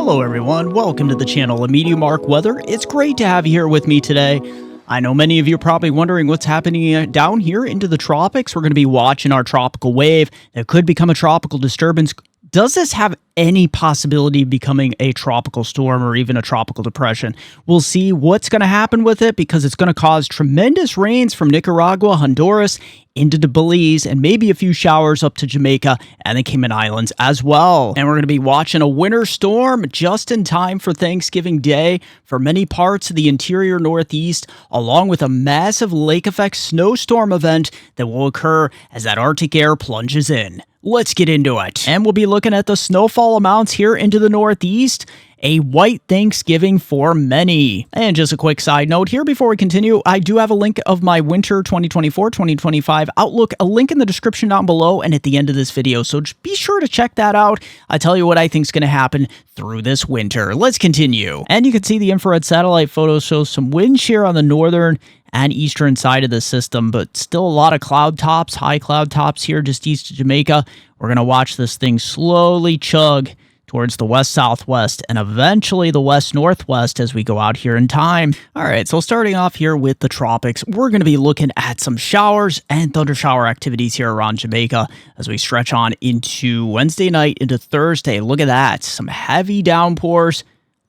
Hello everyone, welcome to the channel of Meteor Mark Weather. It's great to have you here with me today. I know many of you are probably wondering what's happening down here into the tropics. We're going to be watching our tropical wave that could become a tropical disturbance. Does this have any possibility of becoming a tropical storm or even a tropical depression? We'll see what's going to happen with it because it's going to cause tremendous rains from Nicaragua, Honduras, into the Belize, and maybe a few showers up to Jamaica and the Cayman Islands as well. And we're going to be watching a winter storm just in time for Thanksgiving Day for many parts of the interior Northeast, along with a massive lake effect snowstorm event that will occur as that Arctic air plunges in. Let's get into it. And we'll be looking at the snowfall amounts here into the Northeast. A white Thanksgiving for many. And just a quick side note here before we continue, I do have a link of my winter 2024-2025 outlook, a link in the description down below and at the end of this video, so just be sure to check that out. I tell you what I think is going to happen through this winter. Let's continue. And you can see the infrared satellite photo shows some wind shear on the northern and eastern side of the system, but still a lot of cloud tops, high cloud tops here just east of Jamaica. We're going to watch this thing slowly chug towards the west-southwest and eventually the west-northwest as we go out here in time. All right, so starting off here with the tropics, we're going to be looking at some showers and thundershower activities here around Jamaica as we stretch on into Wednesday night into Thursday. Look at that, some heavy downpours.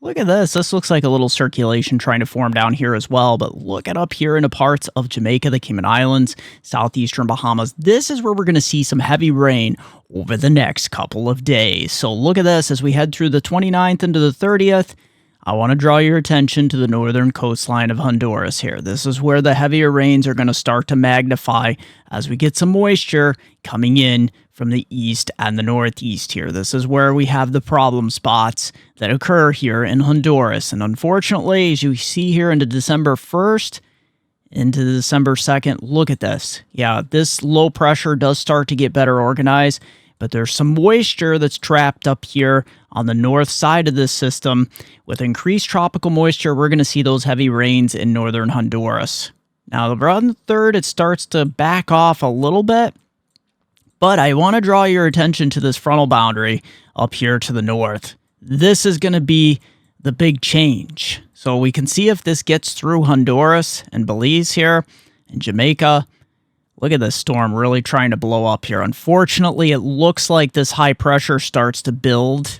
Look at this. This looks like a little circulation trying to form down here as well, but look at up here into parts of Jamaica, the Cayman Islands, southeastern Bahamas. This is where we're going to see some heavy rain over the next couple of days. So look at this as we head through the 29th into the 30th. I want to draw your attention to the northern coastline of Honduras here. This is where the heavier rains are going to start to magnify as we get some moisture coming in from the east and the northeast here. This is where we have the problem spots that occur here in Honduras. And unfortunately, as you see here into December 1st, into December 2nd, look at this. Yeah, this low pressure does start to get better organized, but there's some moisture that's trapped up here on the north side of this system. With increased tropical moisture, we're going to see those heavy rains in northern Honduras. Now, around the 3rd, it starts to back off a little bit, but I want to draw your attention to this frontal boundary up here to the north. This is going to be the big change. So we can see if this gets through Honduras and Belize here and Jamaica. Look at this storm really trying to blow up here. Unfortunately, it looks like this high pressure starts to build,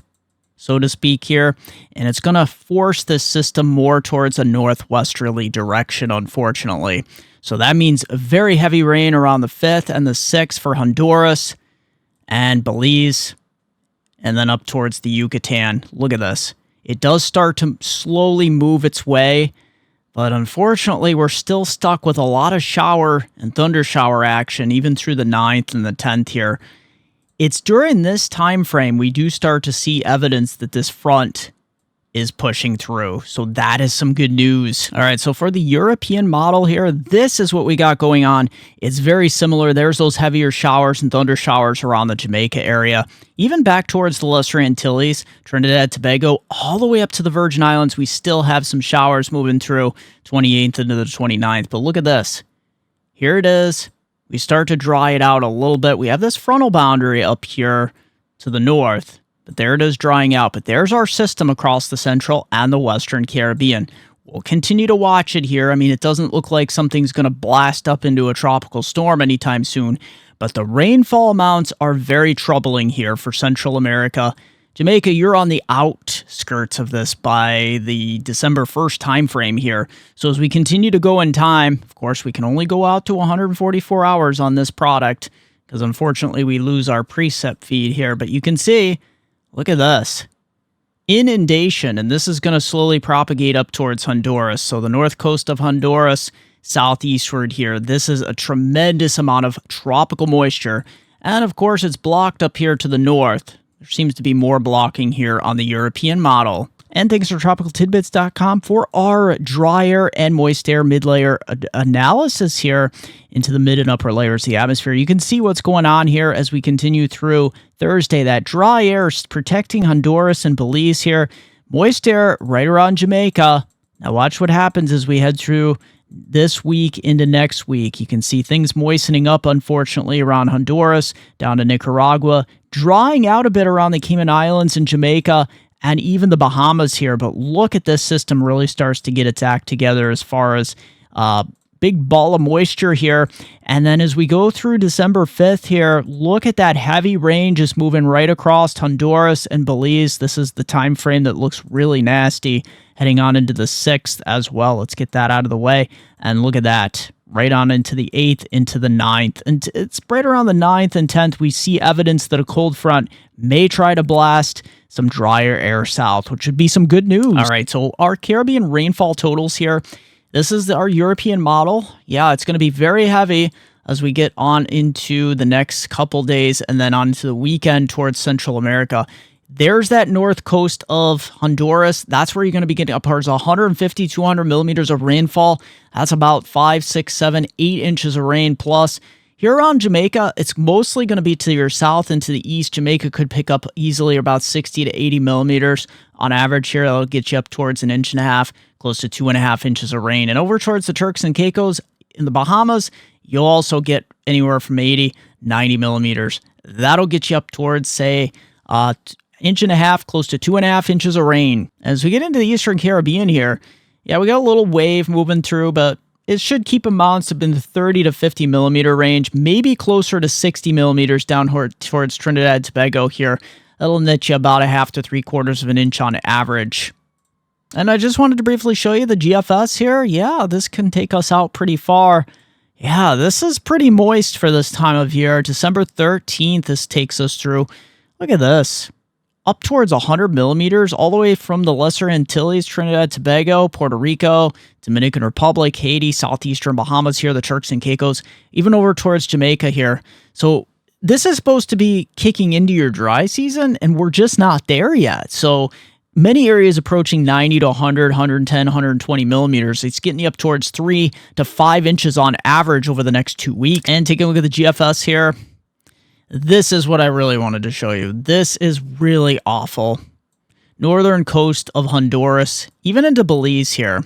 so to speak here, and it's going to force this system more towards a northwesterly direction, unfortunately. So that means very heavy rain around the 5th and the 6th for Honduras and Belize, and then up towards the Yucatan. Look at this. It does start to slowly move its way, but unfortunately, we're still stuck with a lot of shower and thunder shower action, even through the 9th and the 10th here. It's during this time frame we do start to see evidence that this front is pushing through. So that is some good news. All right, so for the European model here, this is what we got going on. It's very similar. There's those heavier showers and thunder showers around the Jamaica area, even back towards the Lesser Antilles, Trinidad, Tobago, all the way up to the Virgin Islands. We still have some showers moving through 28th into the 29th. But look at this. Here it is. We start to dry it out a little bit. We have this frontal boundary up here to the north. But there it is drying out. But there's our system across the central and the western Caribbean. We'll continue to watch it here. I mean, it doesn't look like something's going to blast up into a tropical storm anytime soon. But the rainfall amounts are very troubling here for Central America. Jamaica, you're on the outskirts of this by the December 1st time frame here. So as we continue to go in time, of course, we can only go out to 144 hours on this product because unfortunately we lose our preset feed here. But you can see, look at this. Inundation, and this is going to slowly propagate up towards Honduras. So the north coast of Honduras, southeastward here. This is a tremendous amount of tropical moisture. And of course, it's blocked up here to the north. There seems to be more blocking here on the European model. And thanks for tropicaltidbits.com for our dry air and moist air mid-layer analysis here into the mid and upper layers of the atmosphere. You can see what's going on here as we continue through Thursday. That dry air is protecting Honduras and Belize here. Moist air right around Jamaica. Now watch what happens as we head through this week into next week. You can see things moistening up, unfortunately, around Honduras, down to Nicaragua, drying out a bit around the Cayman Islands and Jamaica, and even the Bahamas here. But look at this system really starts to get its act together as far as big ball of moisture here. And then as we go through December 5th here, look at that heavy rain just moving right across Honduras and Belize. This is the time frame that looks really nasty, heading on into the 6th as well. Let's get that out of the way. And look at that, right on into the 8th, into the 9th. And it's right around the 9th and 10th, we see evidence that a cold front may try to blast some drier air south, which would be some good news. All right, so our Caribbean rainfall totals here. This is our European model. Yeah, it's going to be very heavy as we get on into the next couple days and then on into the weekend towards Central America. There's that north coast of Honduras. That's where you're going to be getting upwards of 150, 200 millimeters of rainfall. That's about 5, 6, 7, 8 inches of rain plus. Here around Jamaica, it's mostly going to be to your south and to the east. Jamaica could pick up easily about 60 to 80 millimeters on average here. That'll get you up towards 1.5 inches, close to 2.5 inches of rain. And over towards the Turks and Caicos in the Bahamas, you'll also get anywhere from 80, 90 millimeters. That'll get you up towards, say, 1.5 inches, close to 2.5 inches of rain. As we get into the Eastern Caribbean here, yeah, we got a little wave moving through, but it should keep amounts up in the 30 to 50 millimeter range, maybe closer to 60 millimeters down towards Trinidad and Tobago here. That'll net you about 1/2 to 3/4 of an inch on average. And I just wanted to briefly show you the GFS here. Yeah, this can take us out pretty far. Yeah, this is pretty moist for this time of year. December 13th, this takes us through. Look at this. Up towards 100 millimeters, all the way from the Lesser Antilles, Trinidad, Tobago, Puerto Rico, Dominican Republic, Haiti, southeastern Bahamas here, the Turks and Caicos, even over towards Jamaica here. So this is supposed to be kicking into your dry season, and we're just not there yet. So many areas approaching 90 to 100, 110, 120 millimeters. It's getting you up towards 3 to 5 inches on average over the next 2 weeks. And taking a look at the GFS here. This is what I really wanted to show you. This is really awful. Northern coast of Honduras, even into Belize here.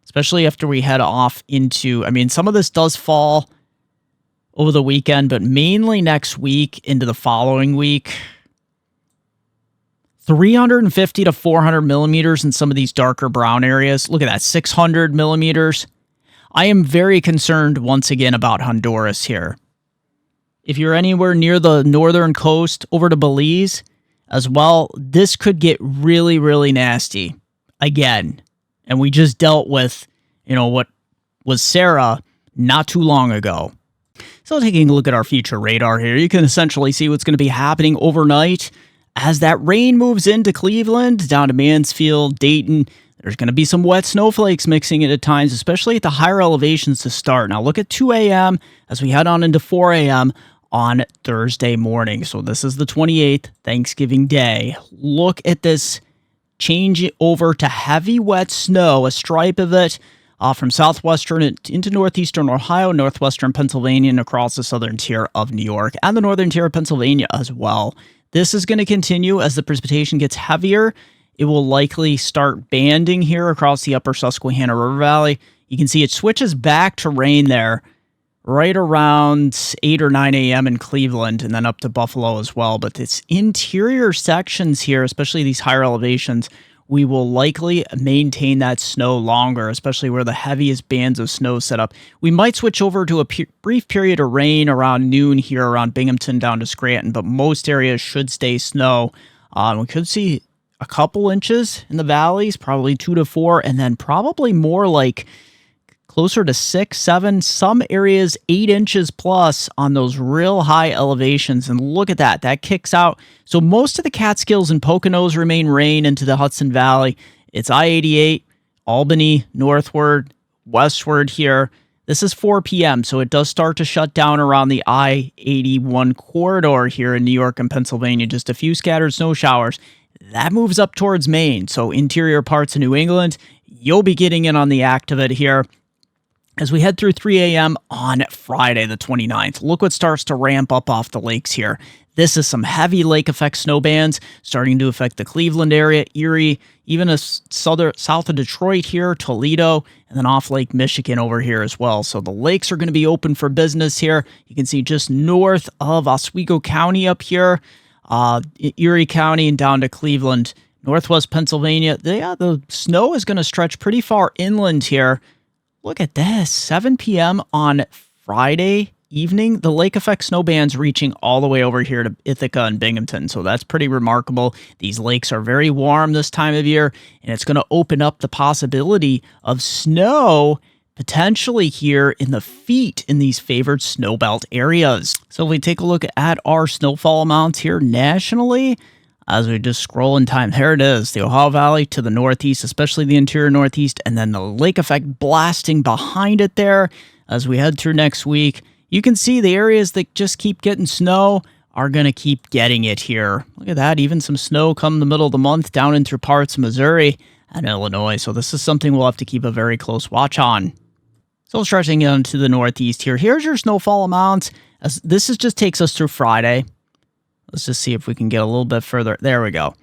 Especially after we head off into, I mean, some of this does fall over the weekend, but mainly next week into the following week. 350 to 400 millimeters in some of these darker brown areas. Look at that, 600 millimeters. I am very concerned once again about Honduras here. If you're anywhere near the northern coast over to Belize as well, this could get really, really nasty again. And we just dealt with, what was Sarah not too long ago. So taking a look at our future radar here, you can essentially see what's going to be happening overnight as that rain moves into Cleveland, down to Mansfield, Dayton. There's going to be some wet snowflakes mixing in at times, especially at the higher elevations to start. Now look at 2 a.m. as we head on into 4 a.m. on Thursday morning. So this is the 28th, Thanksgiving Day. Look at this change over to heavy wet snow, a stripe of it from southwestern into northeastern Ohio, northwestern Pennsylvania, and across the southern tier of New York and the northern tier of Pennsylvania as well. This is going to continue as the precipitation gets heavier. It will likely start banding here across the upper Susquehanna River Valley. You can see it switches back to rain there right around 8 or 9 a.m. in Cleveland and then up to Buffalo as well. But it's interior sections here, especially these higher elevations, we will likely maintain that snow longer, especially where the heaviest bands of snow set up. We might switch over to a brief period of rain around noon here around Binghamton down to Scranton, but most areas should stay snow. We could see a couple inches in the valleys, probably 2 to 4, and then probably more like closer to 6, 7, some areas 8 inches plus on those real high elevations. And look at that, that kicks out. So most of the Catskills and Poconos remain rain into the Hudson Valley. It's I-88, Albany, northward, westward here. This is 4 p.m., so it does start to shut down around the I-81 corridor here in New York and Pennsylvania. Just a few scattered snow showers. That moves up towards Maine, so interior parts of New England, you'll be getting in on the act of it here as we head through 3 a.m. on Friday the 29th. Look what starts to ramp up off the lakes here. This is some heavy lake effect snow bands starting to affect the Cleveland area, Erie, even south of Detroit here, Toledo, and then off Lake Michigan over here as well. So the lakes are going to be open for business here. You can see just north of Oswego County up here. Erie County and down to Cleveland, Northwest Pennsylvania. The snow is going to stretch pretty far inland here. Look at this, 7 p.m. on Friday evening. The lake effect snow band's reaching all the way over here to Ithaca and Binghamton, so that's pretty remarkable. These lakes are very warm this time of year, and it's going to open up the possibility of snow potentially here in the feet in these favored snowbelt areas. So if we take a look at our snowfall amounts here nationally, as we just scroll in time, there it is, the Ohio Valley to the northeast, especially the interior northeast, and then the lake effect blasting behind it there. As we head through next week, you can see the areas that just keep getting snow are going to keep getting it here. Look at that, even some snow come the middle of the month down in through parts of Missouri and Illinois. So this is something we'll have to keep a very close watch on. So stretching into the northeast here, here's your snowfall amounts. As this just takes us through Friday. Let's just see if we can get a little bit further. There we go.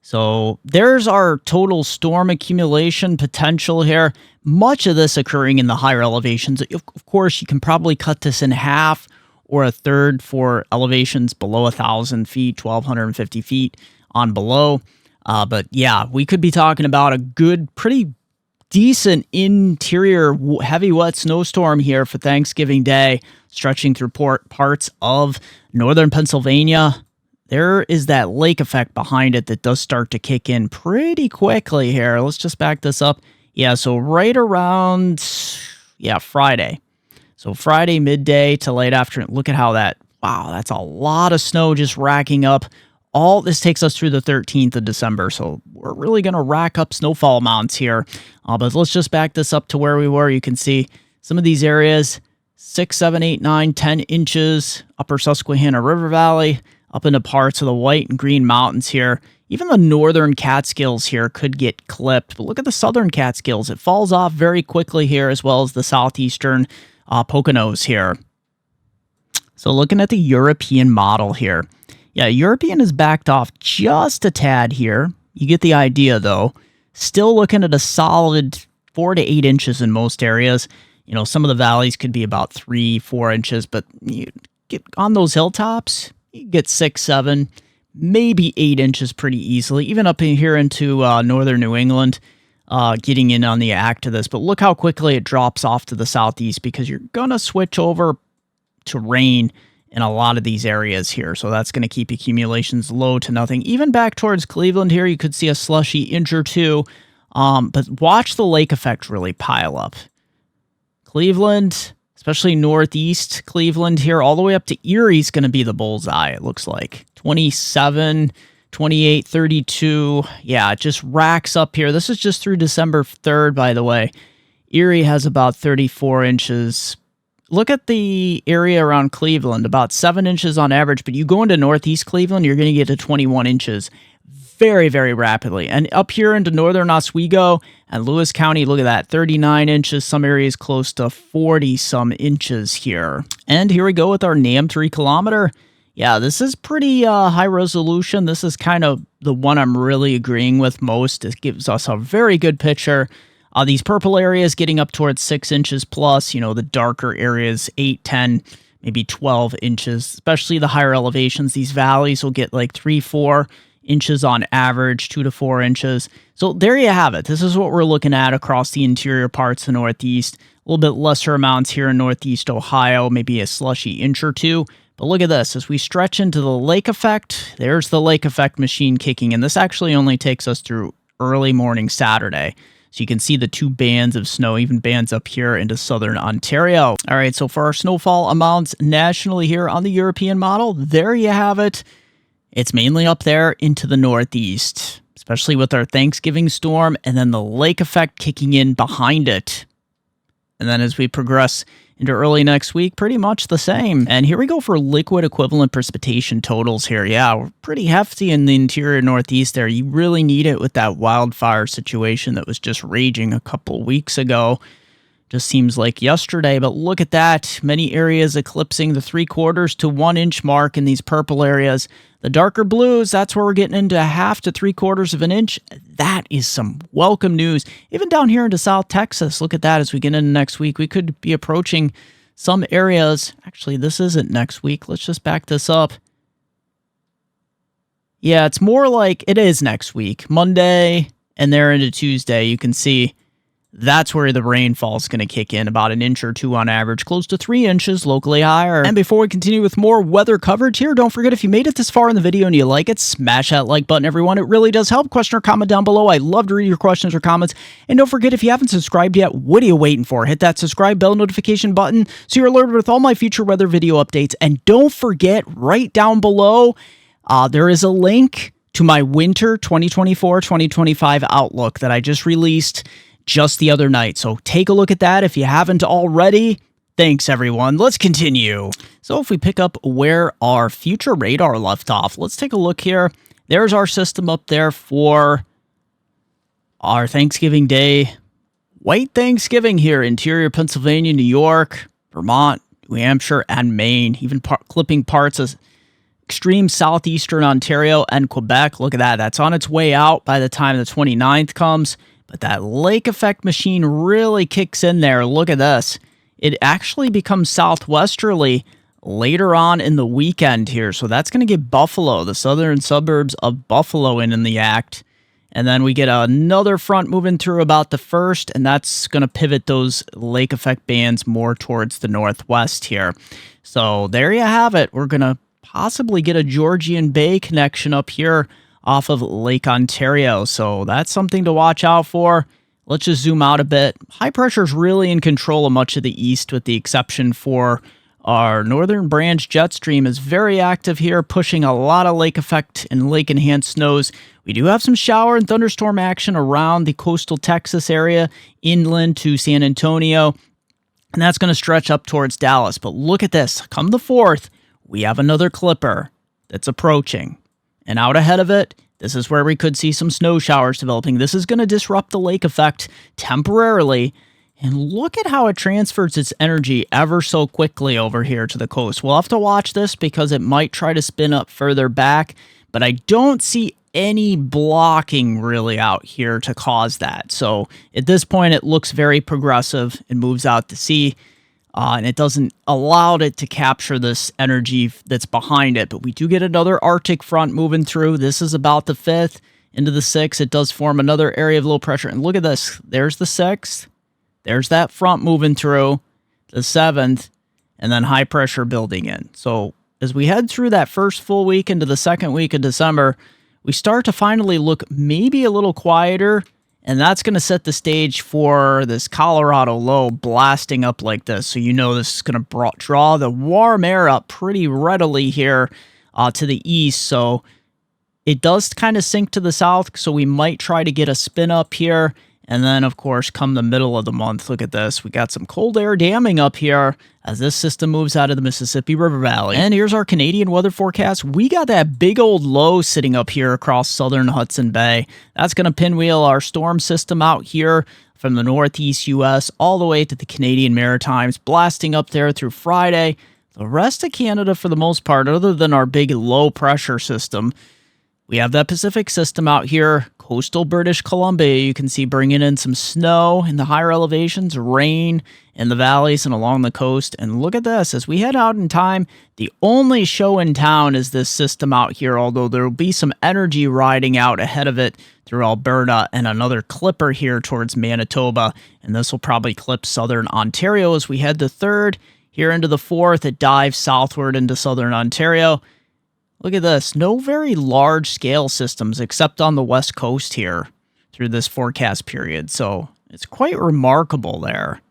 So there's our total storm accumulation potential here. Much of this occurring in the higher elevations. Of course, you can probably cut this in half or a third for elevations below 1,000 feet, 1,250 feet on below. But yeah, we could be talking about a good, pretty decent interior heavy wet snowstorm here for Thanksgiving Day, stretching through parts of northern Pennsylvania. There is that lake effect behind it that does start to kick in pretty quickly here. Let's just back this up. Yeah, so right around, Friday. So Friday midday to late afternoon. Look at how wow, that's a lot of snow just racking up. All this takes us through the 13th of December, so we're really going to rack up snowfall amounts here. But let's just back this up to where we were. You can see some of these areas, 6, 7, 8, 9, 10 inches, upper Susquehanna River Valley, up into parts of the White and Green Mountains here. Even the northern Catskills here could get clipped, but look at the southern Catskills. It falls off very quickly here, as well as the southeastern Poconos here. So looking at the European model here. Yeah, European is backed off just a tad here. You get the idea, though. Still looking at a solid 4 to 8 inches in most areas. You know, some of the valleys could be about 3, 4 inches, but you get on those hilltops, you get 6, 7, maybe 8 inches pretty easily, even up in here into northern New England, getting in on the act of this. But look how quickly it drops off to the southeast, because you're going to switch over to rain in a lot of these areas here. So that's going to keep accumulations low to nothing. Even back towards Cleveland here, you could see a slushy inch or two. But watch the lake effect really pile up. Cleveland, especially northeast Cleveland here, all the way up to Erie is going to be the bullseye, it looks like. 27, 28, 32. Yeah, it just racks up here. This is just through December 3rd, by the way. Erie has about 34 inches. Look at the area around Cleveland, about 7 inches on average, but you go into northeast Cleveland, you're going to get to 21 inches very, very rapidly. And up here into northern Oswego and Lewis County, look at that, 39 inches, some areas close to 40-some inches here. And here we go with our NAM 3-kilometer. Yeah, this is pretty high resolution. This is kind of the one I'm really agreeing with most. It gives us a very good picture. These purple areas getting up towards 6 inches plus, you know, the darker areas, 8, 10, maybe 12 inches, especially the higher elevations. These valleys will get like 3, 4 inches on average, 2 to 4 inches. So there you have it. This is what we're looking at across the interior parts of the Northeast. A little bit lesser amounts here in Northeast Ohio, maybe a slushy inch or two. But look at this. As we stretch into the lake effect, there's the lake effect machine kicking in. This actually only takes us through early morning Saturday. So you can see the 2 bands of snow, even bands up here into southern Ontario. All right, so for our snowfall amounts nationally here on the European model, there you have it. It's mainly up there into the northeast, especially with our Thanksgiving storm and then the lake effect kicking in behind it. And then as we progress into early next week, pretty much the same. And here we go for liquid equivalent precipitation totals here. Yeah, we're pretty hefty in the interior northeast there. You really need it with that wildfire situation that was just raging a couple weeks ago. Just seems like yesterday, but look at that. Many areas eclipsing the 3/4 to 1 inch mark in these purple areas. The darker blues, that's where we're getting into 1/2 to 3/4 of an inch. That is some welcome news. Even down here into South Texas, look at that as we get into next week. We could be approaching some areas. Actually, this isn't next week. Let's just back this up. Yeah, it's more like it is next week. Monday and there into Tuesday, you can see that's where the rainfall is going to kick in, about an inch or two on average, close to 3 inches, locally higher. And before we continue with more weather coverage here, don't forget if you made it this far in the video and you like it, smash that like button, everyone. It really does help. Question or comment down below. I love to read your questions or comments. And don't forget, if you haven't subscribed yet, what are you waiting for? Hit that subscribe bell notification button so you're alerted with all my future weather video updates. And don't forget, right down below, there is a link to my winter 2024-2025 outlook that I just released just the other night. So take a look at that if you haven't already. Thanks, everyone. Let's continue. So if we pick up where our future radar left off, let's take a look here. There's our system up there for our Thanksgiving Day. White Thanksgiving here, interior Pennsylvania, New York, Vermont, New Hampshire, and Maine. Even clipping parts of extreme southeastern Ontario and Quebec. Look at that. That's on its way out by the time the 29th comes. But that lake effect machine really kicks in there. Look at this. It actually becomes southwesterly later on in the weekend here. So that's going to get Buffalo, the southern suburbs of Buffalo, in the act. And then we get another front moving through about the 1st, and that's going to pivot those lake effect bands more towards the northwest here. So there you have it. We're going to possibly get a Georgian Bay connection up here off of Lake Ontario. So that's something to watch out for. Let's just zoom out a bit. High pressure is really in control of much of the east, with the exception for our northern branch jet stream is very active here, pushing a lot of lake effect and lake enhanced snows. We do have some shower and thunderstorm action around the coastal Texas area, inland to San Antonio, and that's going to stretch up towards Dallas. But look at this. Come the 4th, we have another clipper that's approaching. And out ahead of it, this is where we could see some snow showers developing. This is going to disrupt the lake effect temporarily. And look at how it transfers its energy ever so quickly over here to the coast. We'll have to watch this because it might try to spin up further back, but I don't see any blocking really out here to cause that. So at this point, it looks very progressive and moves out to sea. And it doesn't allow it to capture this energy that's behind it. But we do get another Arctic front moving through. This is about the 5th into the 6th. It does form another area of low pressure. And look at this. There's the 6th. There's that front moving through the 7th. And then high pressure building in. So as we head through that first full week into the second week of December, we start to finally look maybe a little quieter. And that's going to set the stage for this Colorado low blasting up like this. So you know this is going to draw the warm air up pretty readily here to the east. So it does kind of sink to the south. So we might try to get a spin up here. And then, of course, come the middle of the month, look at this. We got some cold air damming up here as this system moves out of the Mississippi River Valley. And here's our Canadian weather forecast. We got that big old low sitting up here across southern Hudson Bay. That's going to pinwheel our storm system out here from the northeast U.S. all the way to the Canadian Maritimes, blasting up there through Friday. The rest of Canada, for the most part, other than our big low pressure system, we have that Pacific system out here, coastal British Columbia. You can see bringing in some snow in the higher elevations, rain in the valleys and along the coast. And look at this. As we head out in time, the only show in town is this system out here, although there will be some energy riding out ahead of it through Alberta and another clipper here towards Manitoba. And this will probably clip southern Ontario as we head to 3rd. Here into the 4th, it dives southward into southern Ontario. Look at this. No very large scale systems except on the west coast here through this forecast period. So it's quite remarkable there.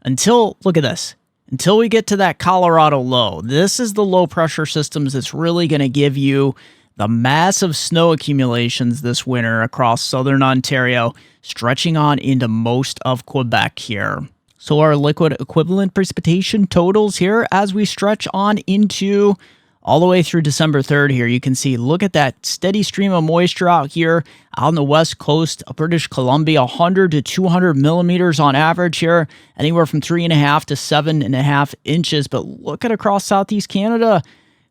Look at this. Until we get to that Colorado low. This is the low pressure systems that's really going to give you the massive snow accumulations this winter across southern Ontario, stretching on into most of Quebec here. So our liquid equivalent precipitation totals here as we stretch on into all the way through December 3rd here, you can see, look at that steady stream of moisture out here on the west coast of British Columbia, 100 to 200 millimeters on average here, anywhere from 3.5 to 7.5 inches. But look at across southeast Canada,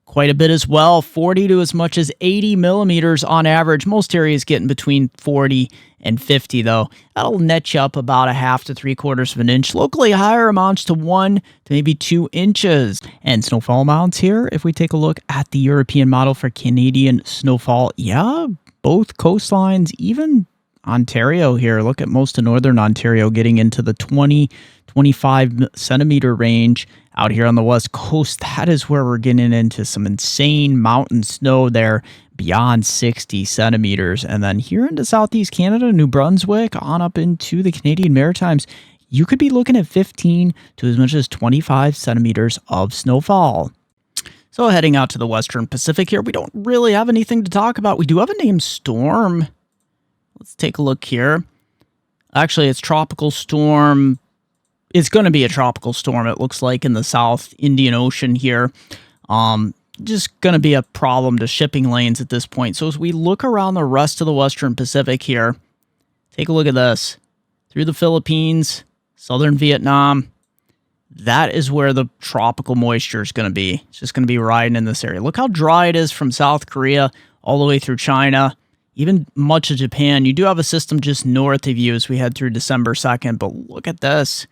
quite a bit as well, 40 to as much as 80 millimeters on average. Most areas getting between 40 and 50 though. That'll net you up about a half to 3/4 of an inch. Locally higher amounts to 1 to maybe 2 inches. And snowfall amounts here, if we take a look at the European model for Canadian snowfall, yeah, both coastlines, even Ontario here. Look at most of northern Ontario getting into the 20-25 centimeter range. Out here on the west coast, that is where we're getting into some insane mountain snow there, beyond 60 centimeters. And then here into southeast Canada, New Brunswick, on up into the Canadian Maritimes, you could be looking at 15 to as much as 25 centimeters of snowfall. So heading out to the western Pacific here, we don't really have anything to talk about. We do have a named storm. Let's take a look here. Actually, it's tropical storm. It's going to be a tropical storm, it looks like, in the South Indian Ocean here. Just going to be a problem to shipping lanes at this point. So as we look around the rest of the western Pacific here, take a look at this. Through the Philippines, southern Vietnam, that is where the tropical moisture is going to be. It's just going to be riding in this area. Look how dry it is from South Korea all the way through China, even much of Japan. You do have a system just north of you as we head through December 2nd, but look at this.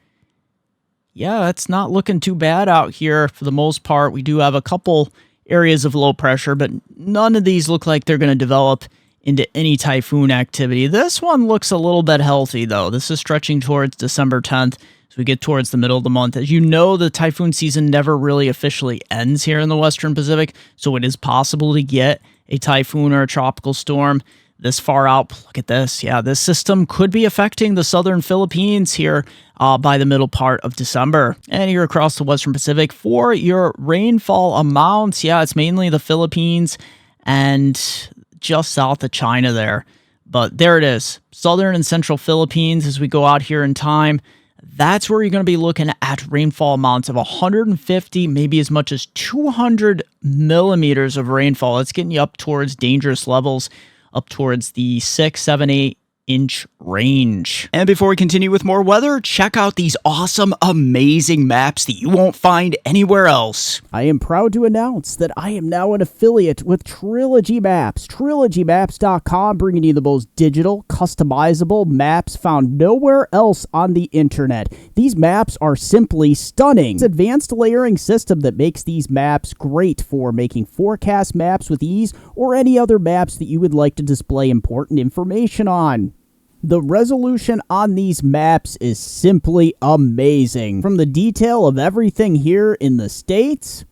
Yeah, it's not looking too bad out here for the most part. We do have a couple areas of low pressure, but none of these look like they're going to develop into any typhoon activity. This one looks a little bit healthy, though. This is stretching towards December 10th as we get towards the middle of the month. As you know, the typhoon season never really officially ends here in the western Pacific, so it is possible to get a typhoon or a tropical storm this far out. Look at this. Yeah, this system could be affecting the southern Philippines here by the middle part of December. And here across the western Pacific for your rainfall amounts, yeah, it's mainly the Philippines and just south of China there. But there it is. Southern and central Philippines as we go out here in time. That's where you're going to be looking at rainfall amounts of 150, maybe as much as 200 millimeters of rainfall. It's getting you up towards dangerous levels, up towards the 6, 7, 8-inch range. And before we continue with more weather, check out these awesome, amazing maps that you won't find anywhere else. I am proud to announce that I am now an affiliate with Trilogy Maps. TrilogyMaps.com, bringing you the most digital, customizable maps found nowhere else on the internet. These maps are simply stunning. It's an advanced layering system that makes these maps great for making forecast maps with ease or any other maps that you would like to display important information on. The resolution on these maps is simply amazing. From the detail of everything here in the States,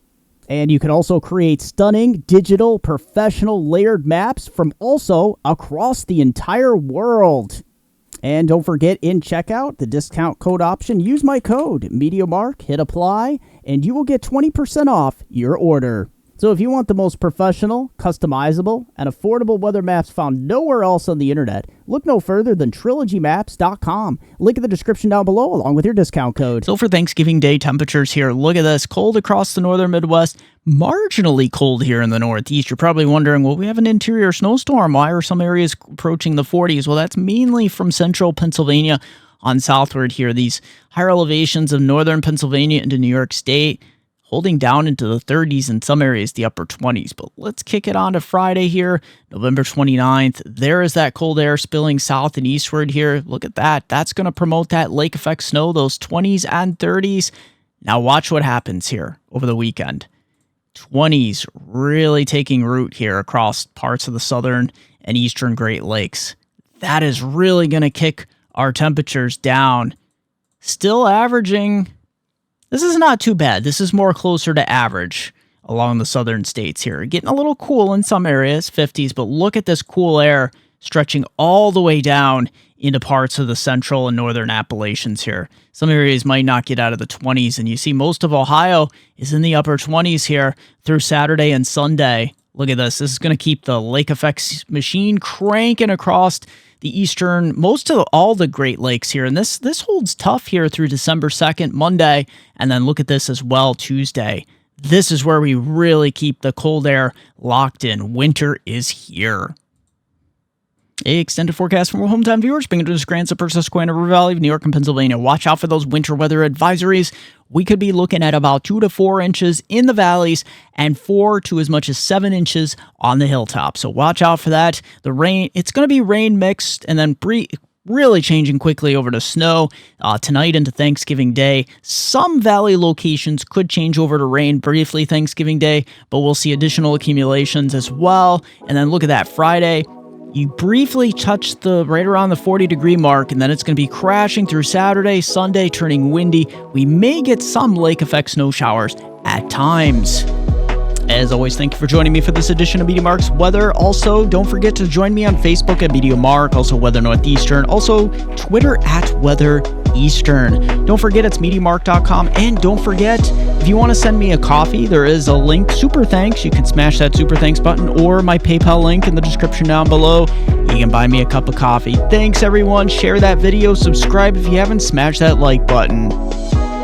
and you can also create stunning, digital, professional layered maps from also across the entire world. And don't forget, in checkout, the discount code option, use my code, MediaMark, hit apply, and you will get 20% off your order. So if you want the most professional, customizable, and affordable weather maps found nowhere else on the internet, look no further than TrilogyMaps.com. Link in the description down below along with your discount code. So for Thanksgiving Day temperatures here, look at this. Cold across the northern Midwest, marginally cold here in the Northeast. You're probably wondering, well, we have an interior snowstorm. Why are some areas approaching the 40s? Well, that's mainly from central Pennsylvania on southward here. These higher elevations of northern Pennsylvania into New York State, holding down into the 30s in some areas, the upper 20s. But let's kick it on to Friday here, November 29th. There is that cold air spilling south and eastward here. Look at that. That's going to promote that lake effect snow, those 20s and 30s. Now watch what happens here over the weekend. 20s really taking root here across parts of the southern and eastern Great Lakes. That is really going to kick our temperatures down. Still averaging... This is not too bad. This is more closer to average along the southern states here. Getting a little cool in some areas, 50s, but look at this cool air stretching all the way down into parts of the central and northern Appalachians here. Some areas might not get out of the 20s, and you see most of Ohio is in the upper 20s here through Saturday and Sunday. Look at this. This is going to keep the lake effects machine cranking across the eastern, most of all the Great Lakes here. And this holds tough here through December 2nd, Monday. And then look at this as well, Tuesday. This is where we really keep the cold air locked in. Winter is here. A extended forecast from our hometown viewers, bringing to the Grand Upper Susquehanna River Valley of New York and Pennsylvania. Watch out for those winter weather advisories. We could be looking at about 2 to 4 inches in the valleys and 4 to as much as 7 inches on the hilltop. So watch out for that. The rain, it's going to be rain mixed and then really changing quickly over to snow tonight into Thanksgiving Day. Some valley locations could change over to rain briefly Thanksgiving Day, but we'll see additional accumulations as well. And then look at that Friday. You briefly touch right around the 40-degree mark, and then it's going to be crashing through Saturday, Sunday, turning windy. We may get some lake effect snow showers at times. As always, thank you for joining me for this edition of Media Mark's Weather. Also, don't forget to join me on Facebook at Media Mark, also Weather Northeastern, also Twitter at Weather Eastern. Don't forget it's MediaMark.com, and don't forget, if you want to send me a coffee, there is a link, Super Thanks. You can smash that Super Thanks button or my PayPal link in the description down below. You can buy me a cup of coffee. Thanks, everyone. Share that video. Subscribe if you haven't. Smash that like button.